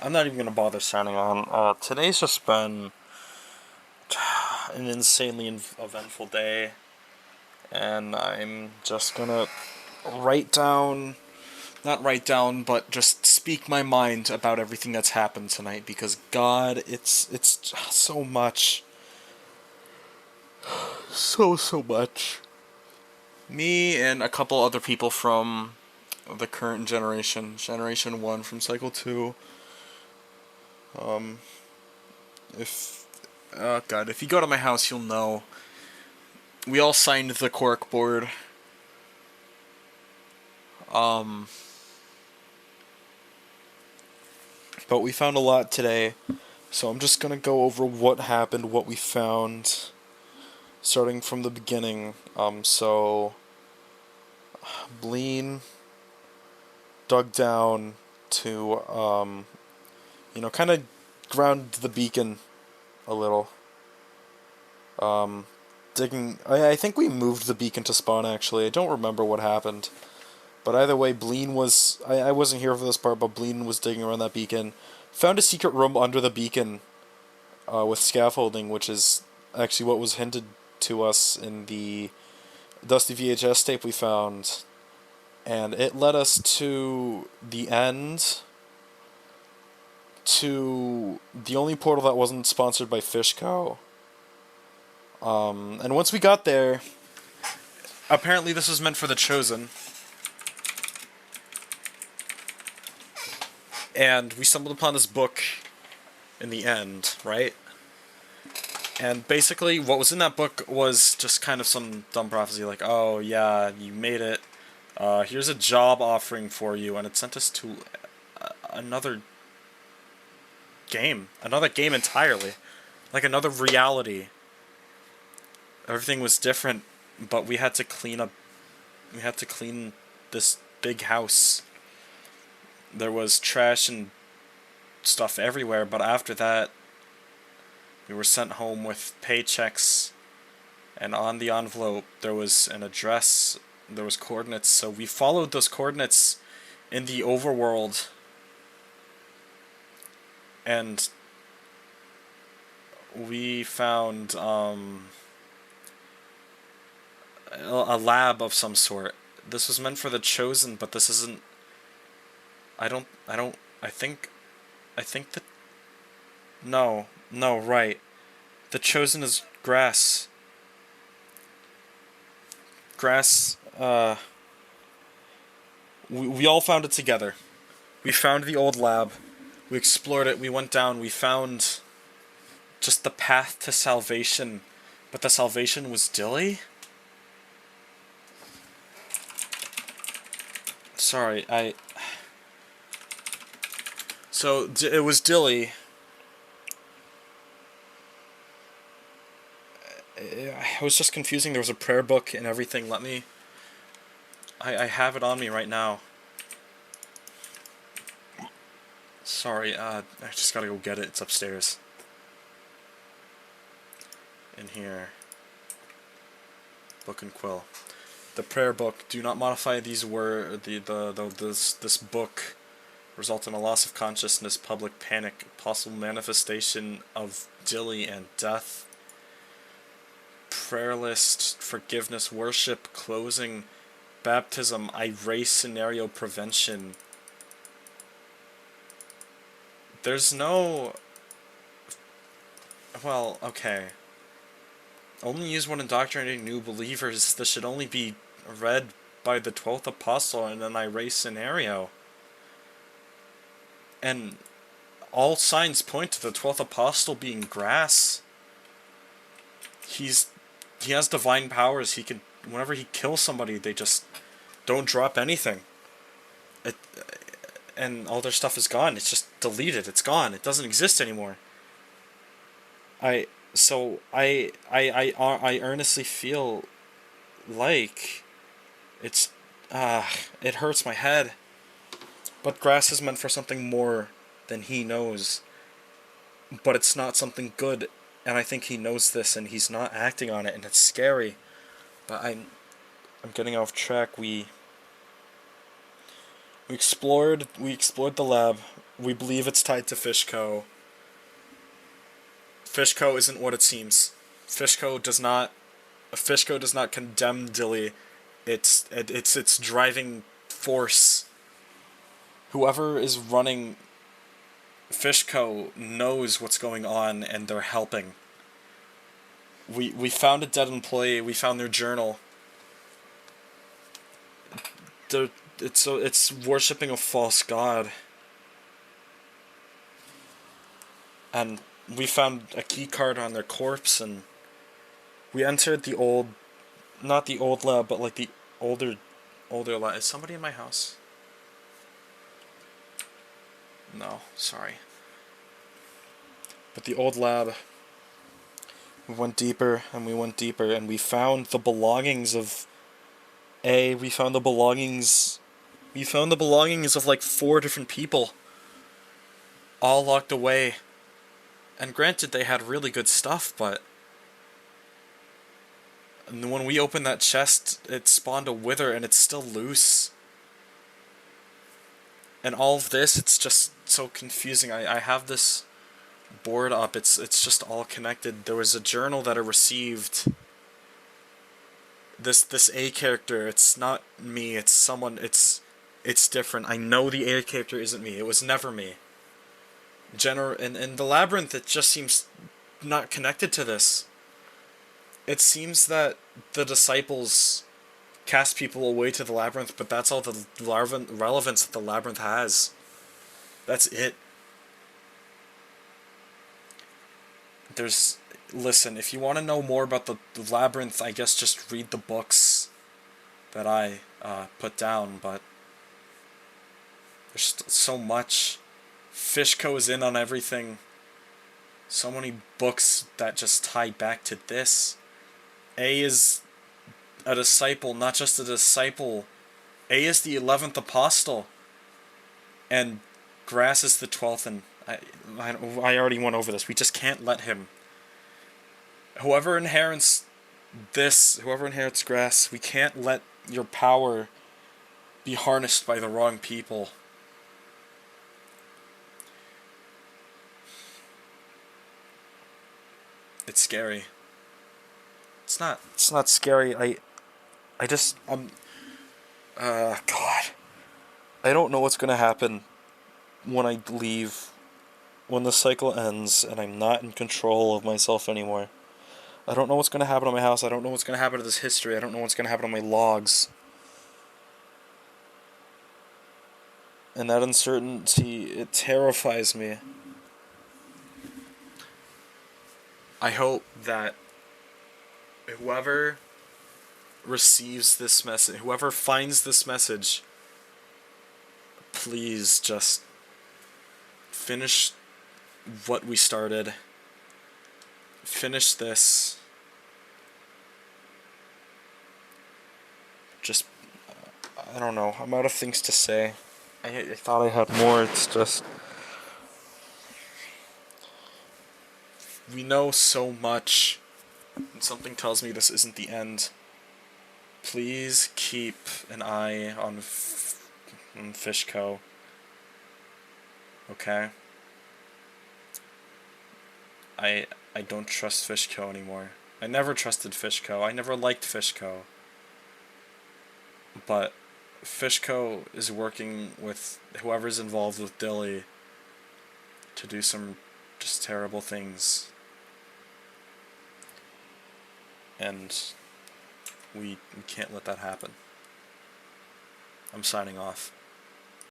I'm not even gonna bother signing on. Today's just been an insanely eventful day, and I'm just gonna write down, not write down, but just speak my mind about everything that's happened tonight. Because God, it's so much, so much. Me and a couple other people from the current generation, Generation 1 from Cycle 2. Um, if God, if you go to my house, you'll know. We all signed the cork board. Um, but we found a lot today, so I'm just gonna go over what happened, what we found, starting from the beginning. So Bleen dug down to, kind of ground the beacon a little. Digging. I think we moved the beacon to spawn, actually. I don't remember what happened. But either way, Bleen was... I wasn't here for this part, but Bleen was digging around that beacon. Found a secret room under the beacon with scaffolding, which is actually what was hinted to us in the Dusty VHS tape we found. And it led us to the end, to the only portal that wasn't sponsored by Fishcow. And once we got there, apparently this was meant for the Chosen. And we stumbled upon this book in the end, right? And basically what was in that book was just kind of some dumb prophecy, like, oh yeah, you made it. Here's a job offering for you, and it sent us to another game entirely. Like another reality. Everything was different, but we had to clean this big house. There was trash and stuff everywhere, but after that, we were sent home with paychecks, and on the envelope there was an address, there was coordinates, so we followed those coordinates in the overworld, and we found, a lab of some sort. This was meant for the Chosen, but this isn't... I think that... No, right. The Chosen is grass. Grass, we all found it together. We found the old lab. We explored it, we went down, we found just the path to salvation. But the salvation was Dilly? Sorry, So, it was Dilly. I was just confusing. There was a prayer book and everything. I have it on me right now. Sorry, I just gotta go get it. It's upstairs. In here. Book and quill. The prayer book. Do not modify these words. This book result in a loss of consciousness, public panic, possible manifestation of Dilly and death. Prayer list, forgiveness, worship, closing, baptism, erase scenario prevention. There's no... Well, okay. Only use when indoctrinating new believers. This should only be read by the 12th Apostle in an erase scenario. And all signs point to the 12th Apostle being grass. He has divine powers. He can, whenever he kills somebody, they just don't drop anything. And all their stuff is gone. It's just deleted. It's gone. It doesn't exist anymore. I earnestly feel like it hurts my head. But grass is meant for something more than he knows. But it's not something good, and I think he knows this, and he's not acting on it, and it's scary. But I'm getting off track. We explored the lab. We believe it's tied to Fishco. Fishco isn't what it seems. Fishco does not. Fishco does not condemn Dilly. It's its driving force. Whoever is running Fishco knows what's going on, and they're helping. We found a dead employee. We found their journal. It's worshipping a false god. And we found a key card on their corpse, and we entered the old, not the old lab, but like the older lab. Is somebody in my house? No, sorry. But the old lab, we went deeper, and we went deeper, and we found the belongings of we found the belongings of like 4 different people, all locked away. And granted, they had really good stuff, but when we opened that chest, it spawned a wither, and it's still loose. And all of this, it's just so confusing. I have this board up. It's just all connected. There was a journal that I received. This A character, it's not me. It's someone. It's different. I know the A character isn't me. It was never me. In the labyrinth, it just seems not connected to this. It seems that the disciples cast people away to the labyrinth, but that's all the relevance that the labyrinth has. That's it. Listen, if you want to know more about the labyrinth, I guess just read the books that I put down, but there's so much. Fishco is in on everything. So many books that just tie back to this. A is a disciple, not just a disciple. A is the 11th apostle. And Grass is the 12th, and I already went over this. We just can't let him. Whoever inherits Grass, we can't let your power be harnessed by the wrong people. It's scary. It's not scary. God. I don't know what's gonna happen when I leave, when the cycle ends and I'm not in control of myself anymore. I don't know what's gonna happen to my house. I don't know what's gonna happen to this history. I don't know what's gonna happen to my logs. And that uncertainty, it terrifies me. I hope that whoever receives this message, whoever finds this message, please just finish what we started. Finish this. Just, I don't know. I'm out of things to say. I thought I had more. It's just, we know so much, and something tells me this isn't the end. Please keep an eye on Fishco. Okay? I don't trust Fishco anymore. I never trusted Fishco. I never liked Fishco. But Fishco is working with whoever's involved with Dilly to do some just terrible things. And we can't let that happen. I'm signing off.